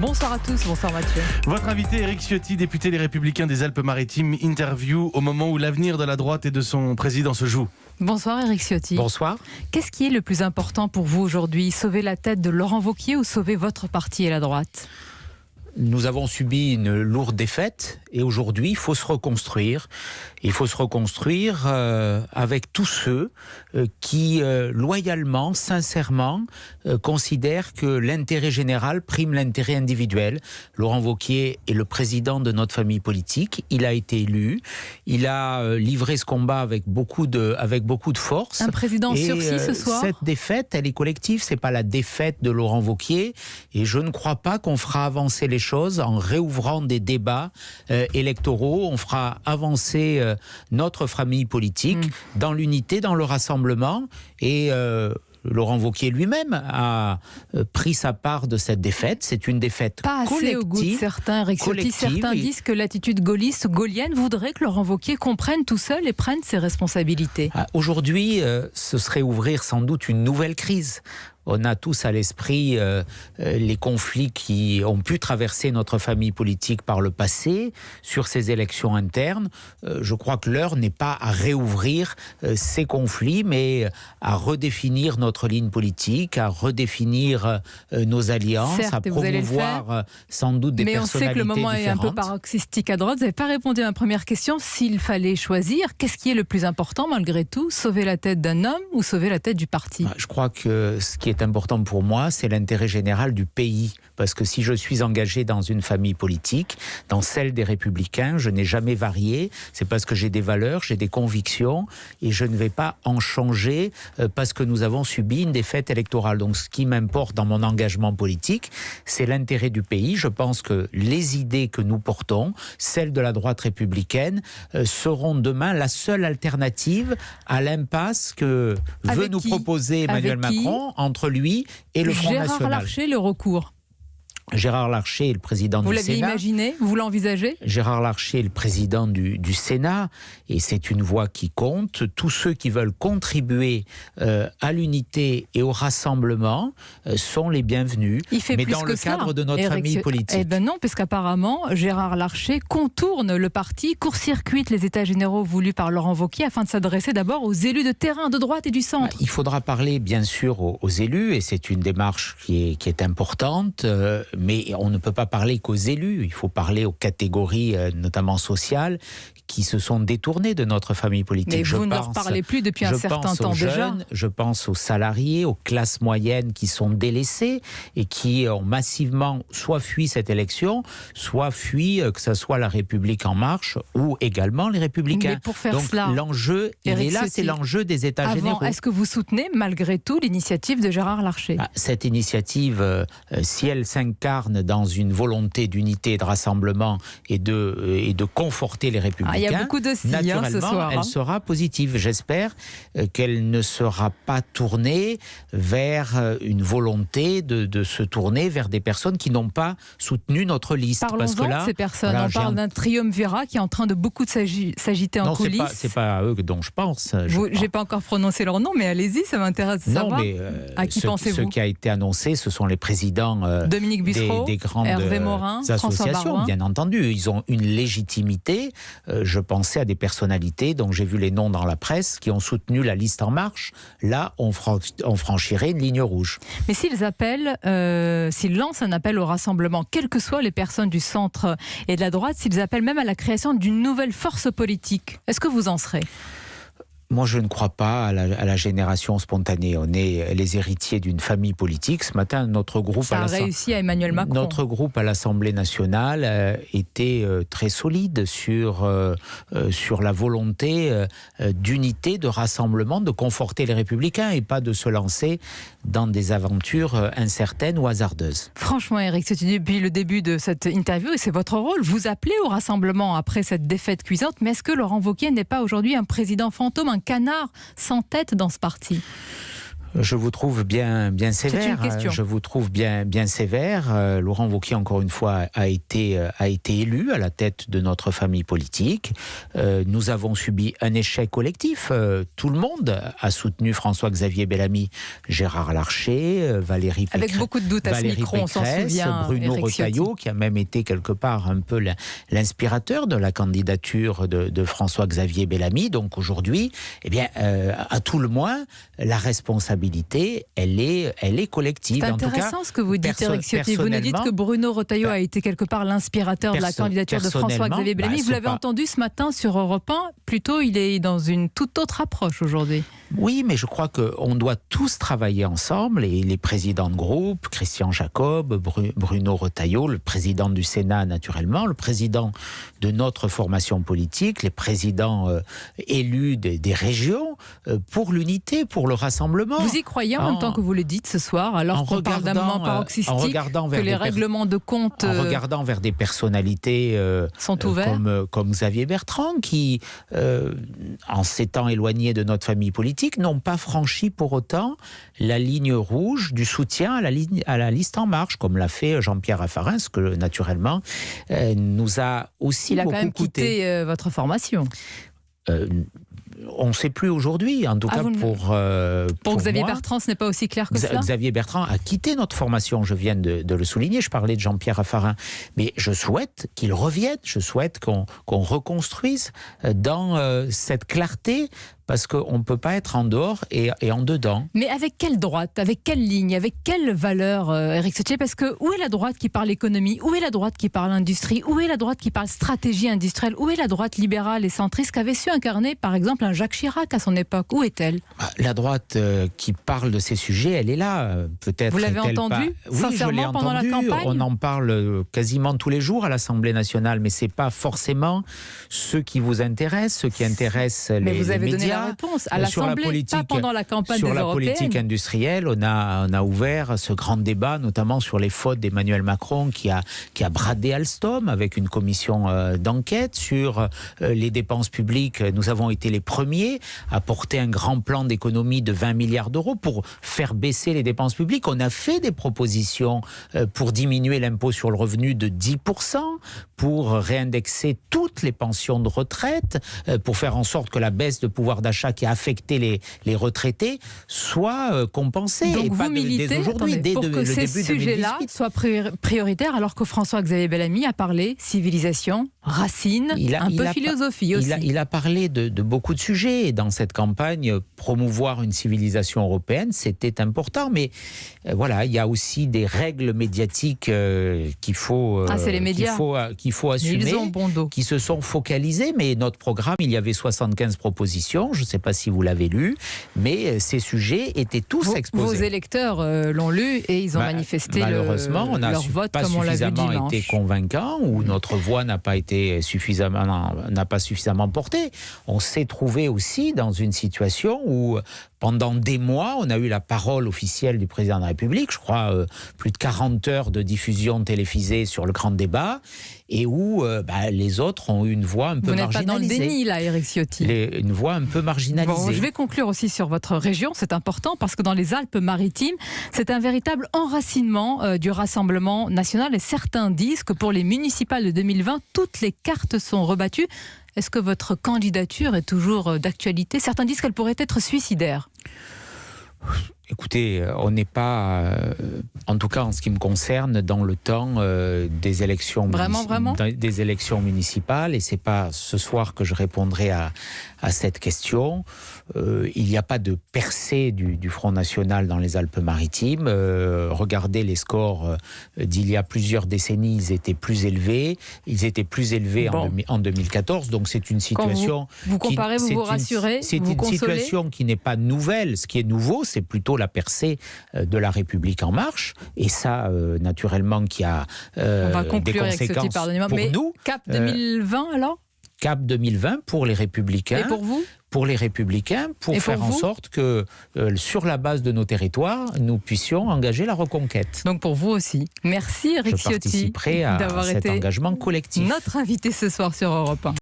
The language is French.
Bonsoir à tous, bonsoir Mathieu. Votre invité Éric Ciotti, député des Républicains des Alpes-Maritimes, interview au moment où l'avenir de la droite et de son président se joue. Bonsoir Éric Ciotti. Bonsoir. Qu'est-ce qui est le plus important pour vous aujourd'hui? Sauver la tête de Laurent Wauquiez ou sauver votre parti et la droite? Nous avons subi une lourde défaite et aujourd'hui, il faut se reconstruire. Il faut se reconstruire avec tous ceux qui, loyalement, sincèrement, considèrent que l'intérêt général prime l'intérêt individuel. Laurent Wauquiez est le président de notre famille politique. Il a été élu. Il a livré ce combat avec beaucoup de force. Un président sursis ce soir. Cette défaite, elle est collective. C'est pas la défaite de Laurent Wauquiez. Et je ne crois pas qu'on fera avancer les choses en réouvrant des débats électoraux. On fera avancer notre famille politique dans l'unité, dans le rassemblement. Et Laurent Wauquiez lui-même a pris sa part de cette défaite. C'est une défaite pas assez collective. Au goût de certains, Éric Ciotti. Certains disent que l'attitude gaulliste ou gaulienne voudrait que Laurent Wauquiez comprenne tout seul et prenne ses responsabilités. Aujourd'hui, ce serait ouvrir sans doute une nouvelle crise. On a tous à l'esprit les conflits qui ont pu traverser notre famille politique par le passé, sur ces élections internes. Je crois que l'heure n'est pas à réouvrir ces conflits, mais à redéfinir notre ligne politique, à redéfinir nos alliances, certes, à promouvoir sans doute des personnalités différentes. Mais on sait que le moment est un peu paroxystique à droite. Vous n'avez pas répondu à ma première question. S'il fallait choisir, qu'est-ce qui est le plus important malgré tout? Sauver la tête d'un homme ou sauver la tête du parti? Je crois que ce qui est important pour moi, c'est l'intérêt général du pays. Parce que si je suis engagé dans une famille politique, dans celle des Républicains, je n'ai jamais varié. C'est parce que j'ai des valeurs, j'ai des convictions et je ne vais pas en changer parce que nous avons subi une défaite électorale. Donc ce qui m'importe dans mon engagement politique, c'est l'intérêt du pays. Je pense que les idées que nous portons, celles de la droite républicaine, seront demain la seule alternative à l'impasse que veut nous proposer Emmanuel Macron entre lui et le Front National. Gérard Larcher, le recours. Gérard Larcher est le président du Sénat. Vous l'aviez imaginé? Vous l'envisagez? Gérard Larcher est le président du Sénat et c'est une voix qui compte. Tous ceux qui veulent contribuer à l'unité et au rassemblement sont les bienvenus. Il fait mais plus dans que le cadre ça, de notre famille politique. Eh ben non, parce qu'apparemment, Gérard Larcher contourne le parti, court-circuite les états généraux voulus par Laurent Wauquiez afin de s'adresser d'abord aux élus de terrain, de droite et du centre. Il faudra parler bien sûr aux élus et c'est une démarche qui est importante. Mais on ne peut pas parler qu'aux élus, il faut parler aux catégories, notamment sociales, qui se sont détournées de notre famille politique. Mais vous ne leur parlez plus depuis un certain temps déjà. Je pense aux salariés, aux classes moyennes qui sont délaissées et qui ont massivement soit fui cette élection, soit fui que ce soit la République En Marche ou également les Républicains. Mais pour faire donc cela, l'enjeu, il est là, c'est l'enjeu des États généraux. Est-ce que vous soutenez malgré tout l'initiative de Gérard Larcher? Cette initiative, si elle s'incarne dans une volonté d'unité et de rassemblement et de conforter les Républicains, il y a beaucoup de si, naturellement, ce soir, elle sera positive. J'espère qu'elle ne sera pas tournée vers une volonté de se tourner vers des personnes qui n'ont pas soutenu notre liste. Parlons-en de ces personnes. On parle d'un triumvirat qui est en train de beaucoup s'agiter en coulisses. Non, c'est pas à eux dont je pense. Je n'ai pas encore prononcé leur nom, mais allez-y, ça m'intéresse de savoir. À qui pensez-vous? Ce qui a été annoncé, ce sont les présidents Dominique Bussereau, des grandes Hervé Morin, associations, bien entendu. Ils ont une légitimité. Je pensais à des personnalités dont j'ai vu les noms dans la presse qui ont soutenu la liste En Marche. Là, on franchirait une ligne rouge. Mais s'ils lancent un appel au rassemblement, quelles que soient les personnes du centre et de la droite, s'ils appellent même à la création d'une nouvelle force politique, est-ce que vous en serez ? Moi, je ne crois pas à la génération spontanée. On est les héritiers d'une famille politique. Ce matin, notre groupe a réussi à Emmanuel Macron. Notre groupe à l'Assemblée nationale était très solide sur la volonté d'unité, de rassemblement, de conforter les Républicains et pas de se lancer dans des aventures incertaines ou hasardeuses. Franchement, Éric Ciotti, depuis le début de cette interview, et c'est votre rôle, vous appelez au rassemblement après cette défaite cuisante, mais est-ce que Laurent Wauquiez n'est pas aujourd'hui un président fantôme, un canard sans tête dans ce parti ? Je vous trouve bien sévère. C'est une question. Je vous trouve bien sévère. Laurent Wauquiez, encore une fois, a été élu à la tête de notre famille politique. Nous avons subi un échec collectif. Tout le monde a soutenu François-Xavier Bellamy, Gérard Larcher, Valérie Pécresse. Avec beaucoup de doutes à ce micro, on s'en souvient. Bruno Retailleau, qui a même été quelque part un peu l'inspirateur de la candidature de François-Xavier Bellamy. Donc aujourd'hui, eh bien, à tout le moins, la responsabilité, elle est collective. C'est intéressant ce que vous dites, Éric Ciotti. Vous nous dites que Bruno Retailleau a été quelque part l'inspirateur de la candidature de François-Xavier Bellamy. Vous l'avez entendu ce matin sur Europe 1. Plutôt, il est dans une toute autre approche aujourd'hui. Oui, mais je crois qu'on doit tous travailler ensemble, et les présidents de groupe, Christian Jacob, Bruno Retailleau, le président du Sénat naturellement, le président de notre formation politique, les présidents élus des régions, pour l'unité, pour le rassemblement. Vous y croyez en même temps que vous le dites ce soir, alors qu'on parle d'un moment paroxystique, que les règlements de compte... En regardant vers des personnalités sont ouverts comme Xavier Bertrand, qui, en s'étant éloignés de notre famille politique, n'ont pas franchi pour autant la ligne rouge du soutien à la liste En Marche, comme l'a fait Jean-Pierre Raffarin, ce que naturellement nous a aussi beaucoup coûté. Il a quand même quitté votre formation. On ne sait plus aujourd'hui, en tout cas pour Xavier moi. Bertrand, ce n'est pas aussi clair que cela. Xavier Bertrand a quitté notre formation, je viens de le souligner, je parlais de Jean-Pierre Raffarin, mais je souhaite qu'il revienne, je souhaite qu'on reconstruise dans cette clarté, parce qu'on ne peut pas être en dehors et en dedans. Mais avec quelle droite, avec quelle ligne, avec quelle valeur, Éric Ciotti? Parce que où est la droite qui parle économie? Où est la droite qui parle industrie? Où est la droite qui parle stratégie industrielle? Où est la droite libérale et centriste qu'avait su incarner, par exemple, un Jacques Chirac à son époque? Où est-elle? La droite qui parle de ces sujets, elle est là. Peut-être. Vous l'avez entendu sincèrement pendant la campagne? On en parle quasiment tous les jours à l'Assemblée nationale, mais ce n'est pas forcément ceux qui vous intéressent, ceux qui intéressent les médias. Mais vous avez donné la réponse à l'Assemblée, pas pendant la campagne des européennes. Sur la politique industrielle, on a ouvert ce grand débat, notamment sur les fautes d'Emmanuel Macron, qui a bradé Alstom avec une commission d'enquête sur les dépenses publiques. Nous avons été les premiers à porter un grand plan d'économie de 20 milliards d'euros pour faire baisser les dépenses publiques. On a fait des propositions pour diminuer l'impôt sur le revenu de 10%, pour réindexer toutes les pensions de retraite, pour faire en sorte que la baisse de pouvoir d'achat qui a affecté les retraités soit compensée. Donc et vous pas militez dès aujourd'hui, dès pour que ces sujets-là soient prioritaires, alors que François-Xavier Bellamy a parlé civilisation, racines, un peu philosophie aussi. Il a parlé de beaucoup de sujets, et dans cette campagne, promouvoir une civilisation européenne, c'était important, mais voilà, il y a aussi des règles médiatiques qu'il faut, c'est les médias. qu'il faut assumer, ils ont bon dos. Qui se sont focalisés, mais notre programme, il y avait 75 propositions, je ne sais pas si vous l'avez lu, mais ces sujets étaient tous exposés. Vos électeurs l'ont lu et ils ont manifesté malheureusement, on n'a pas suffisamment été convaincants, ou notre voix n'a pas suffisamment porté. On s'est trouvé aussi dans une situation où pendant des mois, on a eu la parole officielle du président de la République, je crois plus de 40 heures de diffusion télévisée sur le grand débat, et où les autres ont eu une voix un peu marginalisée. Vous n'êtes pas dans le déni là, Éric Ciotti. Une voix un peu marginalisée. Bon, je vais conclure aussi sur votre région, c'est important, parce que dans les Alpes-Maritimes, c'est un véritable enracinement du Rassemblement national, et certains disent que pour les municipales de 2020, toutes les cartes sont rebattues. Est-ce que votre candidature est toujours d'actualité? Certains disent qu'elle pourrait être suicidaire. Écoutez, on n'est pas, en tout cas en ce qui me concerne, dans le temps des élections des élections municipales, et c'est pas ce soir que je répondrai à cette question. Il n'y a pas de percée du Front National dans les Alpes-Maritimes. Regardez les scores d'il y a plusieurs décennies, ils étaient plus élevés. Ils étaient plus élevés en 2014, donc c'est une situation... Vous comparez, vous vous rassurez, c'est une situation qui n'est pas nouvelle. Ce qui est nouveau, c'est plutôt la percée de La République En Marche, et ça, naturellement, qui a on va conclure des conséquences pour nous. Cap 2020, alors? Cap 2020 pour les Républicains. Et pour vous? Pour les Républicains, pour faire en sorte que, sur la base de nos territoires, nous puissions engager la reconquête. Donc pour vous aussi. Merci Éric Ciotti d'avoir été cet engagement collectif. Notre invité ce soir sur Europe 1.